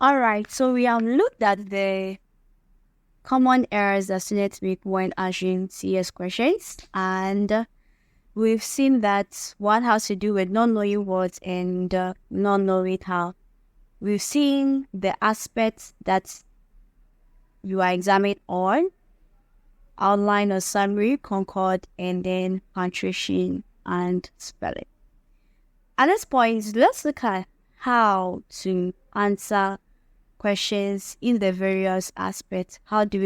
All right, so we have looked at the common errors that students make when answering CS questions, and we've seen that one has to do with not knowing what and not knowing how. We've seen the aspects that you are examined on, outline or summary, concord, and then punctuation and spelling. At this point, let's look at how to answer questions in the various aspects. How do we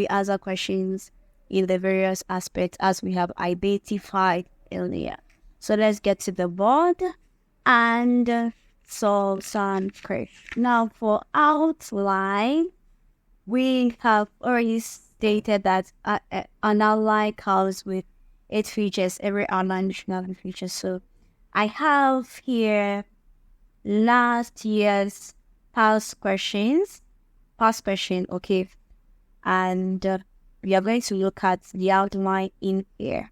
answer questions in the various aspects as we have identified earlier? So let's get to the board and solve some questions. Now for outline, we have already stated that an outline comes with 8 features. Every outline should have a feature. So I have here last year's past question, okay, and we are going to look at the outline in here.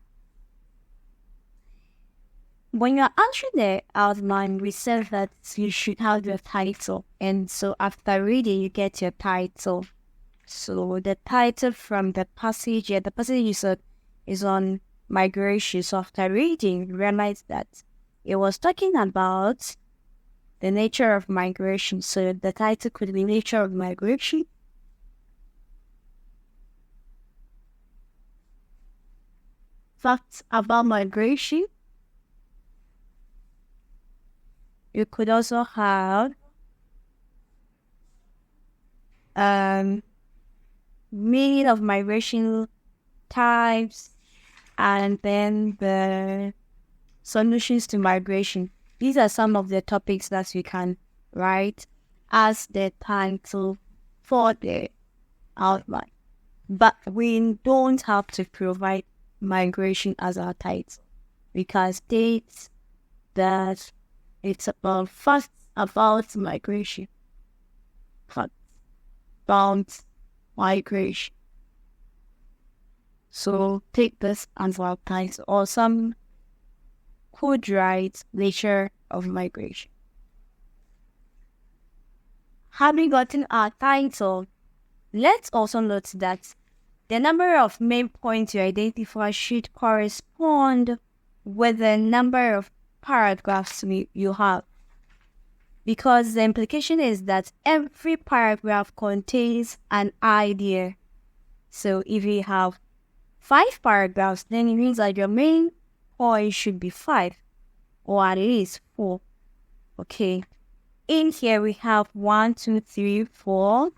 When you're answering the outline, we said that you should have your title, and so after reading, you get your title. So the title from the passage, the passage you said is on migration. So after reading, you realize that it was talking about the nature of migration. So the title could be Nature of Migration. Facts about migration. You could also have meaning of migration types, and then the solutions to migration. These are some of the topics that we can write as the title for the outline. But we don't have to provide migration as our title. We can state that it's about facts about migration. Facts about migration. So take this as our title, or some could write Nature of Migration. Having gotten our title, let's also note that the number of main points you identify should correspond with the number of paragraphs you have. Because the implication is that every paragraph contains an idea. So if you have 5 paragraphs, then it means that your main point should be 5, or at least 4. Okay. In here we have 1, 2, 3, 4,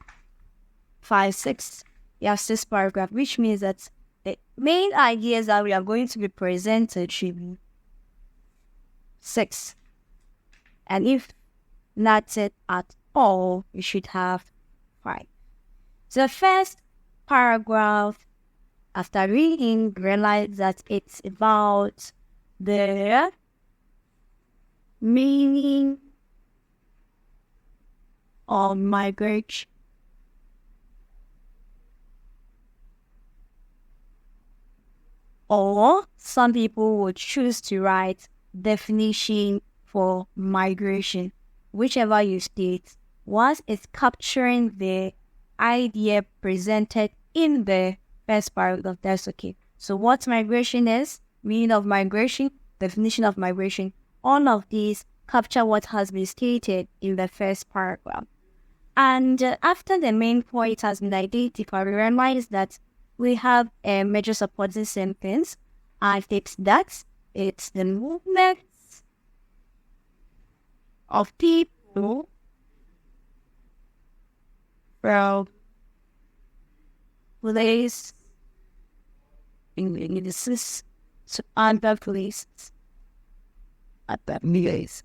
5, 6. You have 6 paragraphs, which means that the main ideas that we are going to be presented should be 6. And if not it at all, you should have 5. So the first paragraph, after reading, realize that it's about the meaning of migration. Or some people would choose to write definition for migration. Whichever you state, once it's capturing the idea presented in the first paragraph, that's okay. So what migration is, meaning of migration, definition of migration, all of these capture what has been stated in the first paragraph. And after the main point has been identified, we realize that we have a major supporting sentence, and it's that it's the movements of people from place places to other places. Other places.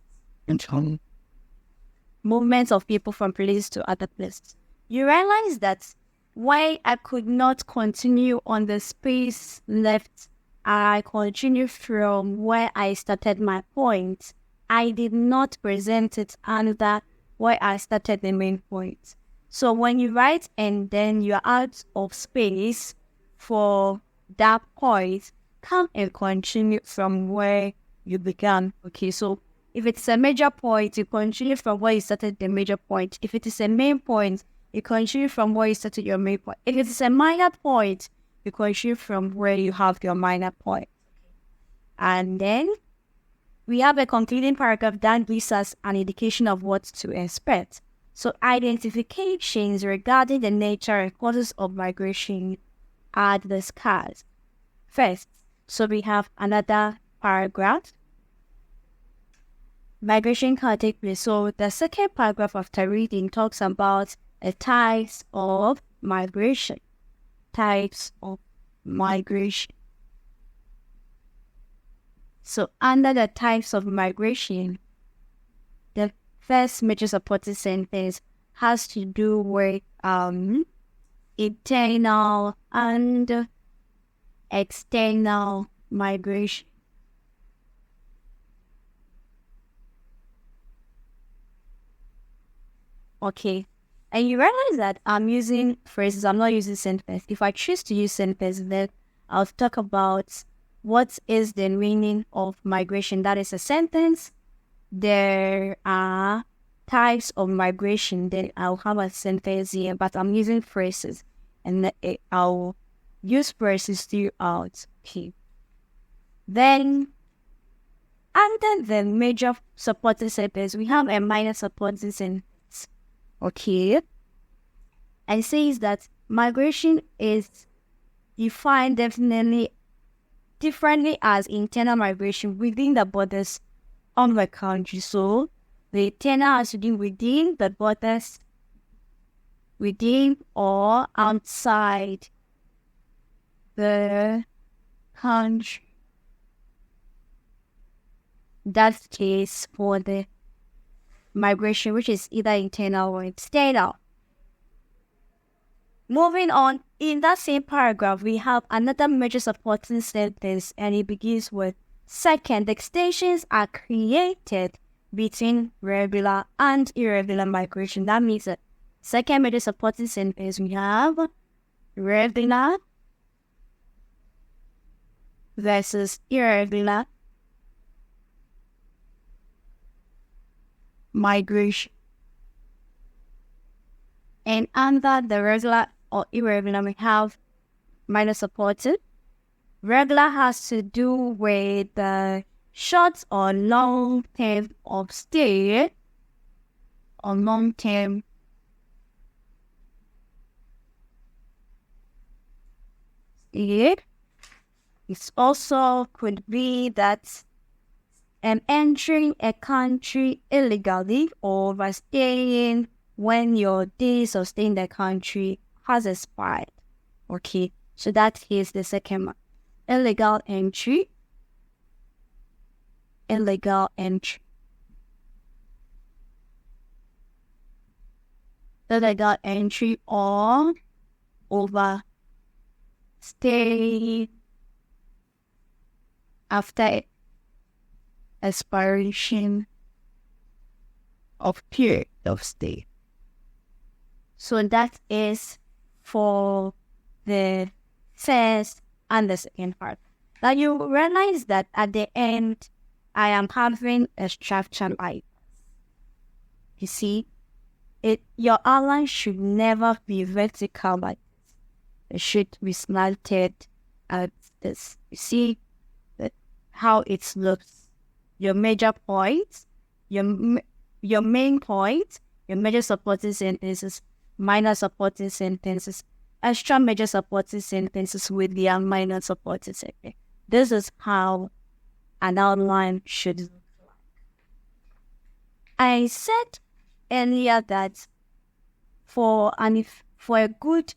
Movements of people from places to other places. You realize that why I could not continue on the space left, I continue from where I started my point. I did not present it under where I started the main point. So when you write and then you're out of space for that point, come and continue from where you began. Okay, so If it's a major point, you continue from where you started the major point. If it is a main point, you continue from where you started your main point. If it is a minor point, you continue from where you have your minor point. And then we have a concluding paragraph that gives us an indication of what to expect. So identifications regarding the nature and causes of migration are discussed. First, so we have another paragraph. Migration can take place. So the second paragraph after reading talks about the types of migration. Types of migration. So under the types of migration, the first major supporting sentence has to do with internal and external migration. Okay, and you realize that I'm using phrases, I'm not using sentence. If I choose to use sentence, then I'll talk about what is the meaning of migration. That is a sentence. There are types of migration. Then I'll have a sentence here, but I'm using phrases, and I'll use phrases throughout. Okay. Then under the major supporting sentence, we have a minor supporting sentence. Okay. And says that migration is defined differently as internal migration within the borders of the country. So the internal has to do within the borders, within or outside the country. That's the case for the migration, which is either internal or external. Moving on, in that same paragraph, we have another major supporting sentence, and it begins with, second, extensions are created between regular and irregular migration. That means that second major supporting sentence, we have regular versus irregular migration. And under the regular or irregular, we have minor supported. Regular has to do with the short or long term of stay or long term stay. It also could be that entering a country illegally or overstaying when your days of staying in the country has expired. Okay, so that is the second one. Illegal entry. Illegal entry. Illegal entry or overstay after expiration of period of stay. So that is for the first and the second part. Now you realize that at the end, I am having a structure like this. You see, your outline should never be vertical like this. It should be slanted at this. You see how it looks. Your major points, your main point, your major supporting sentences, minor supporting sentences, extra major supporting sentences with the minor supporting sentence. This is how an outline should look like. I said earlier that for a good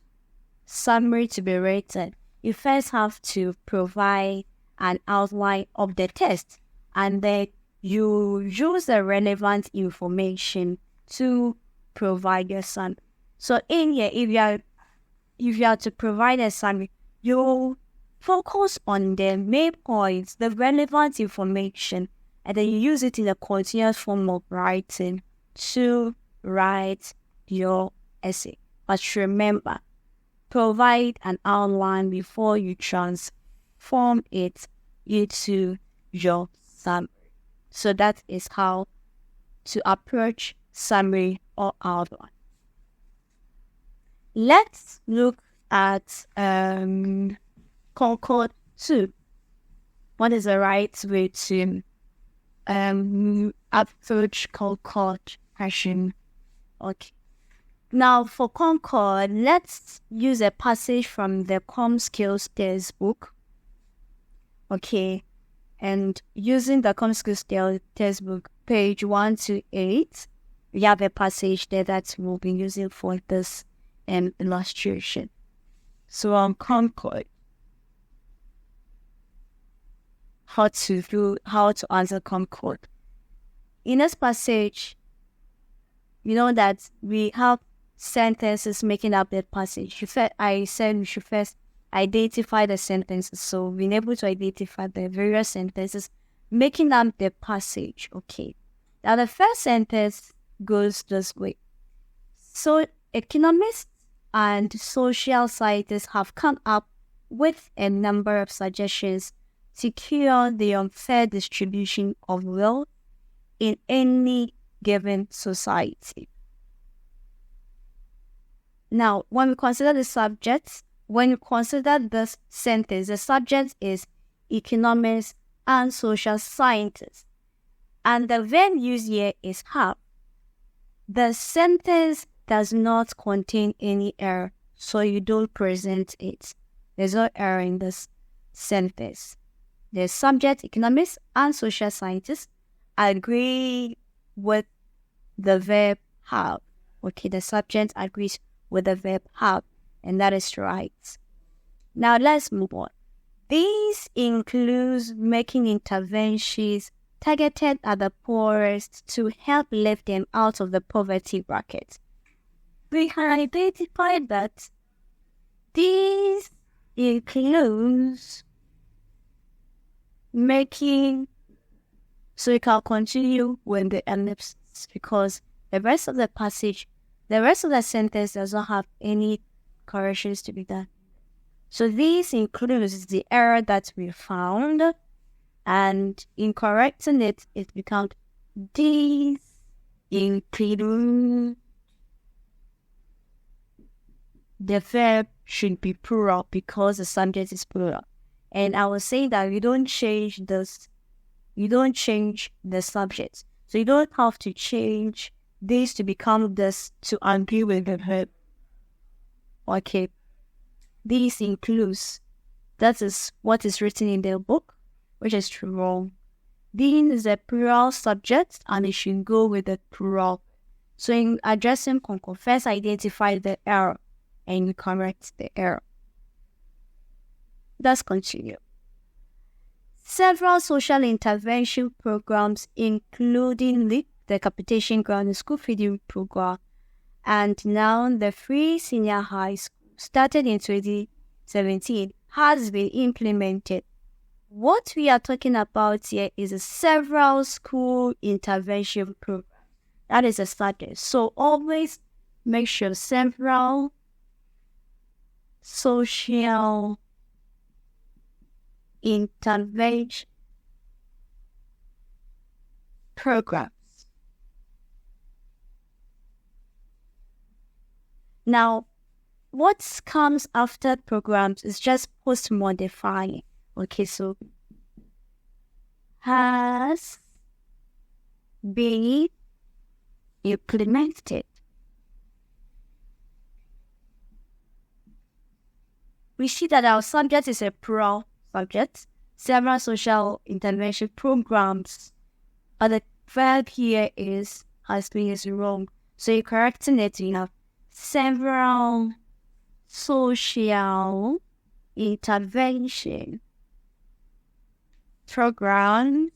summary to be written, you first have to provide an outline of the text, and then you use the relevant information to provide your summary. So in here, if you are to provide a summary, you focus on the main points, the relevant information, and then you use it in a continuous form of writing to write your essay. But remember, provide an outline before you transform it into your summary. So that is how to approach summary or outline. Let's look at Concord 2. What is the right way to approach Concord question? Okay. Now for Concord, let's use a passage from the Skills textbook. Okay. And using the Skills textbook, page 128, we have a passage there that we'll be using for this illustration. So on Concord, how to answer Concord. In this passage, you know that we have sentences making up that passage. I said we should first identify the sentences. So being able to identify the various sentences making up the passage. Okay. Now the first sentence goes this way. So economists and social scientists have come up with a number of suggestions to cure the unfair distribution of wealth in any given society. Now, when we consider the subject, when you consider this sentence, the subject is economists and social scientists. And the verb used here is have. The sentence does not contain any error, so you don't present it. There's no error in this sentence. The subject, economists and social scientists, agree with the verb have. Okay, the subject agrees with the verb have, and that is right. Now let's move on. These include making interventions targeted at the poorest to help lift them out of the poverty bracket. We have identified that these includes making, so we can continue with the ellipsis because the rest of the passage, the rest of the sentence does not have any corrections to be done. So this includes the error that we found, and in correcting it, it becomes these include. The verb should be plural because the subject is plural. And I will say that you don't change this, you don't change the subject. So you don't have to change this to become this to agree with the verb. Okay. This includes, that is what is written in the book, which is true. This is a plural subject and it should go with the plural. So in addressing Concord, first identify the error and you correct the error. Let's continue. Several social intervention programs, including the Capitation Ground School Feeding Program, and now the Free Senior High School, started in 2017, has been implemented. What we are talking about here is a several school intervention program. That is a subject. So always make sure several social intervention programs. Now, what comes after programs is just post-modifying. Okay, so has been implemented. We see that our subject is a plural subject, several social intervention programs, but the verb here is has been is wrong. So you're correcting it, you have several social intervention programs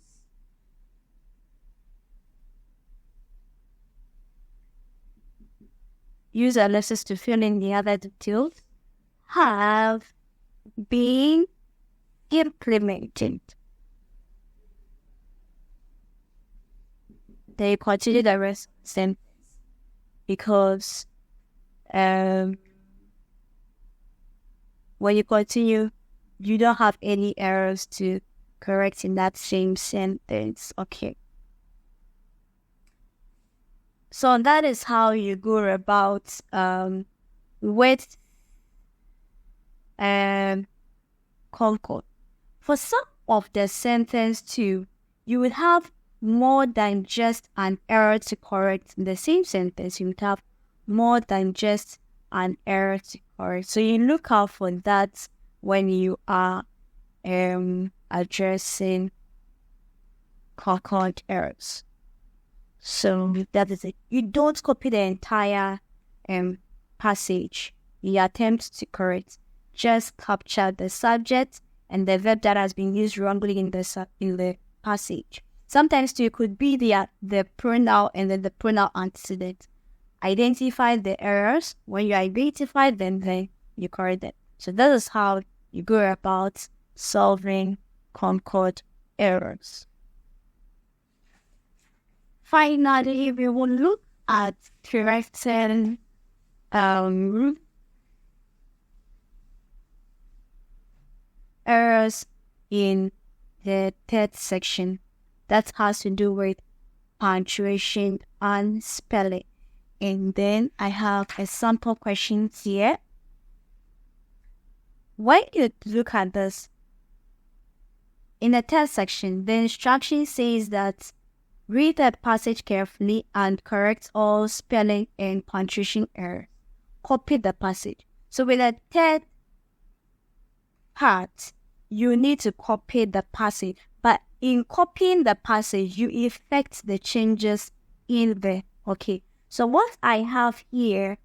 use ellipsis to fill in the other details have been implemented. They continue the rest sentence because when you continue, you don't have any errors to correct in that same sentence. Okay. So that is how you go about with concord. For some of the sentence too, you would have more than just an error to correct. In the same sentence, you would have more than just an error to correct. So you look out for that when you are addressing concord errors. So that is it. You don't copy the entire passage. You attempt to correct. Just capture the subject and the verb that has been used wrongly in the passage. Sometimes too, it could be the pronoun and then the pronoun antecedent. Identify the errors. When you identify them, then you correct them. So that is how you go about solving concord errors. Finally, we will look at correcting errors in the third section. That has to do with punctuation and spelling. And then I have a sample question here. When you look at this, in the third section, the instruction says that read the passage carefully and correct all spelling and punctuation errors. Copy the passage. So with the third part, you need to copy the passage. But in copying the passage, you effect the changes in the, okay. So what I have here,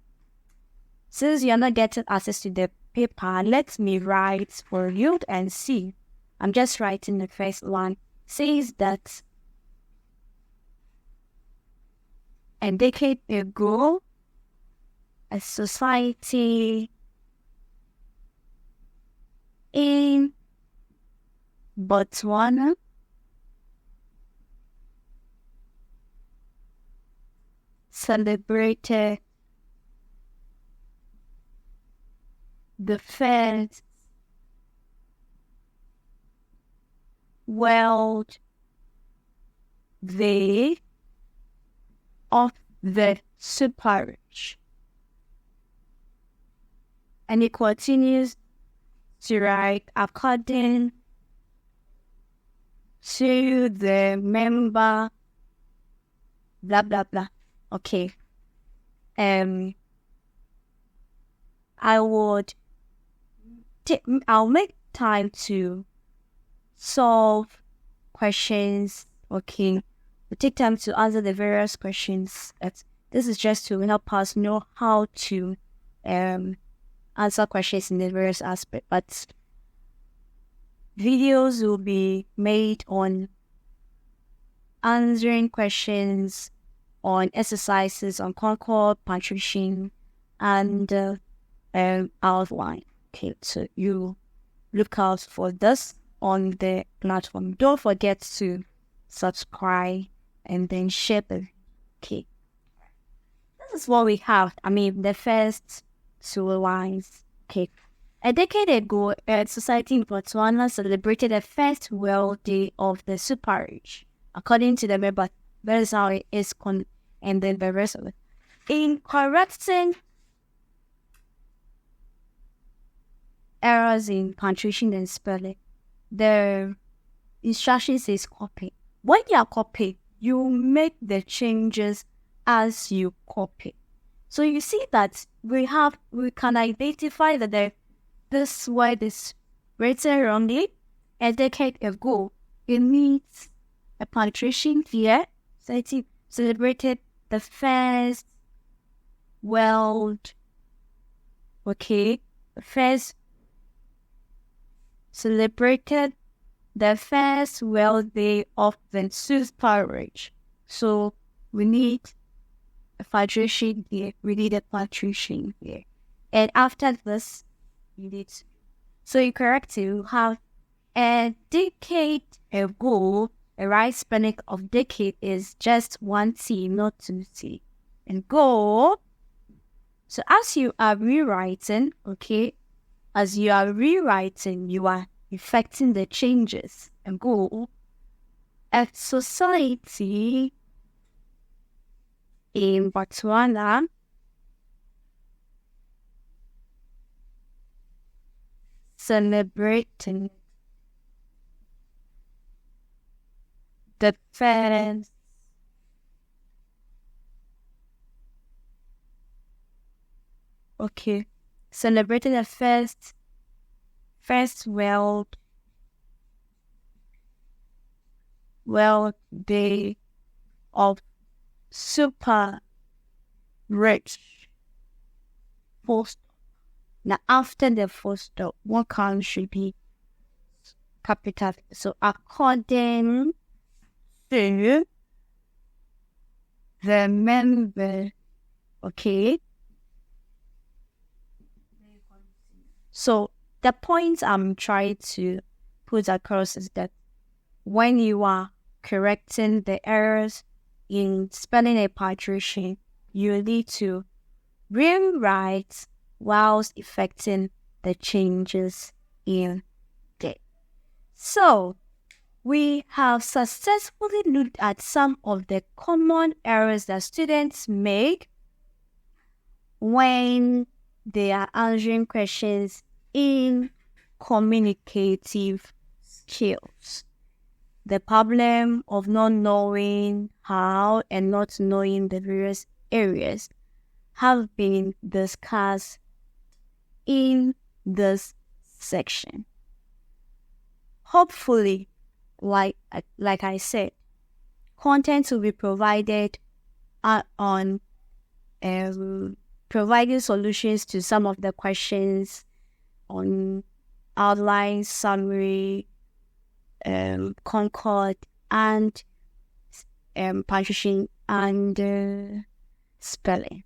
since you're not getting access to the paper, let me write for you and see. I'm just writing the first one. Says that a decade ago, a society in Botswana celebrated the first World Day of the super rich. And it continues to write according to the member, blah, blah, blah. Okay. I'll make time to solve questions. Okay. We'll take time to answer the various questions. This is just to help us know how to answer questions in the various aspects. But videos will be made on answering questions, on exercises, on concord, punctuation, and outline. Okay, so you look out for this on the platform. Don't forget to subscribe and then share the. Okay, this is what we have. The first two lines. Okay. A decade ago, a society in Botswana celebrated the first World Day of the super rich. According to the member, that is how it is and then the rest of it. In correcting errors in punctuation and spelling, the instruction says copy. When you are copying, you make the changes as you copy. So you see that we can identify that this word is written wrongly. A decade ago, it means a punctuation here. So it celebrated the first world. Okay, first celebrated the first World Day of the super rich. So we need a punctuation here. We need a punctuation here. And after this, you need to. So you correct it. You have a decade ago. A right spelling of decade is just one T, not two T. And go. So as you are rewriting, okay, as you are rewriting, you are effecting the changes. And go. A society in Botswana, celebrating the first celebrating the first World Day of super rich full stop. Now after the full stop, what count should be capital? So according to the member, okay. So the point I'm trying to put across is that when you are correcting the errors in spelling a patrician, you need to rewrite whilst effecting the changes in it. So we have successfully looked at some of the common errors that students make when they are answering questions in communicative skills. The problem of not knowing how and not knowing the various areas have been discussed in this section. Hopefully, like I said, content will be provided on providing solutions to some of the questions on outline, summary, concord, and punctuation and spelling.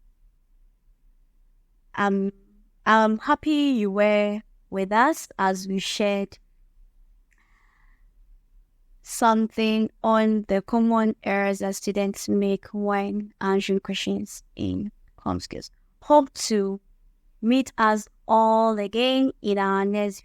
I'm happy you were with us as we shared something on the common errors that students make when answering questions in Com Skills. Hope to meet us all again in our next